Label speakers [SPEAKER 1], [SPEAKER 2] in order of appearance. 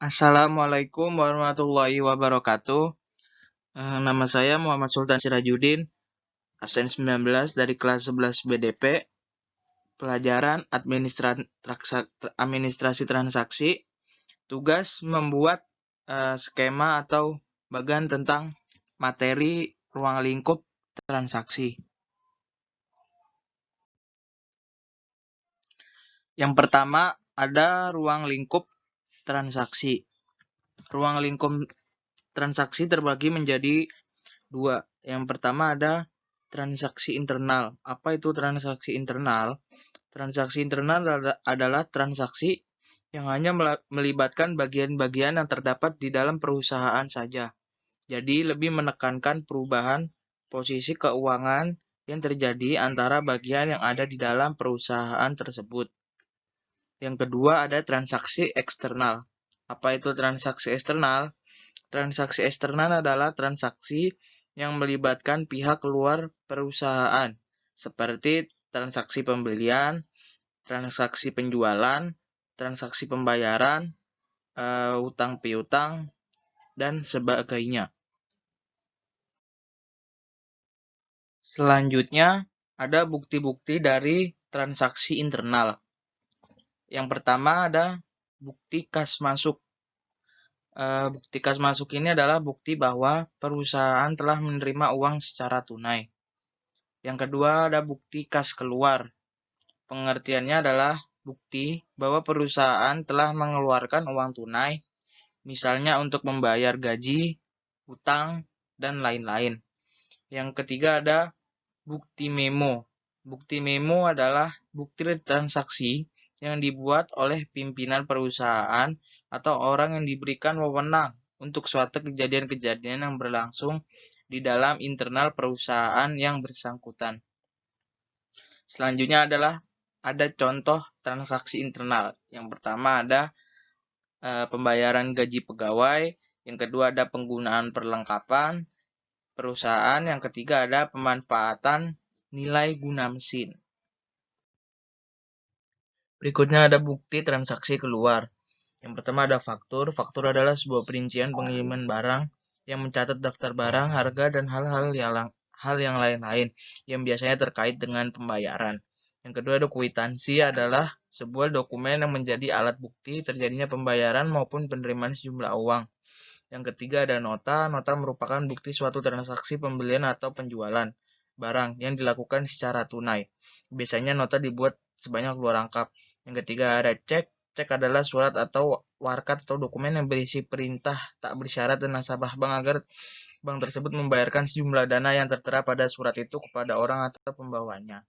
[SPEAKER 1] Assalamualaikum warahmatullahi wabarakatuh. Nama saya Muhammad Sultan Sirajudin, absen 19 dari kelas 11 BDP, pelajaran administrasi transaksi. Tugas membuat skema atau bagan tentang materi ruang lingkup transaksi. Yang pertama ada ruang lingkup transaksi. Ruang lingkup transaksi terbagi menjadi dua. Yang pertama ada transaksi internal. Apa itu transaksi internal? Transaksi internal adalah transaksi yang hanya melibatkan bagian-bagian yang terdapat di dalam perusahaan saja. Jadi lebih menekankan perubahan posisi keuangan yang terjadi antara bagian yang ada di dalam perusahaan tersebut. Yang kedua ada transaksi eksternal. Apa itu transaksi eksternal? Transaksi eksternal adalah transaksi yang melibatkan pihak luar perusahaan, seperti transaksi pembelian, transaksi penjualan, transaksi pembayaran, utang piutang, dan sebagainya. Selanjutnya, ada bukti-bukti dari transaksi internal. Yang pertama ada bukti kas masuk. Bukti kas masuk ini adalah bukti bahwa perusahaan telah menerima uang secara tunai. Yang kedua ada bukti kas keluar. Pengertiannya adalah bukti bahwa perusahaan telah mengeluarkan uang tunai, misalnya untuk membayar gaji, utang, dan lain-lain. Yang ketiga ada bukti memo. Bukti memo adalah bukti transaksi yang dibuat oleh pimpinan perusahaan atau orang yang diberikan wewenang untuk suatu kejadian-kejadian yang berlangsung di dalam internal perusahaan yang bersangkutan. Selanjutnya adalah ada contoh transaksi internal. Yang pertama ada pembayaran gaji pegawai, yang kedua ada penggunaan perlengkapan perusahaan, yang ketiga ada pemanfaatan nilai guna mesin. Berikutnya ada bukti transaksi keluar. Yang pertama ada faktur. Faktur adalah sebuah perincian pengiriman barang yang mencatat daftar barang, harga, dan hal yang lain-lain yang biasanya terkait dengan pembayaran. Yang kedua ada kwitansi, adalah sebuah dokumen yang menjadi alat bukti terjadinya pembayaran maupun penerimaan sejumlah uang. Yang ketiga ada nota. Nota merupakan bukti suatu transaksi pembelian atau penjualan barang yang dilakukan secara tunai. Biasanya nota dibuat sebanyak 2 rangkap. Yang ketiga ada cek. Cek adalah surat atau warkat atau dokumen yang berisi perintah tak bersyarat dan nasabah bank agar bank tersebut membayarkan sejumlah dana yang tertera pada surat itu kepada orang atau pembawanya.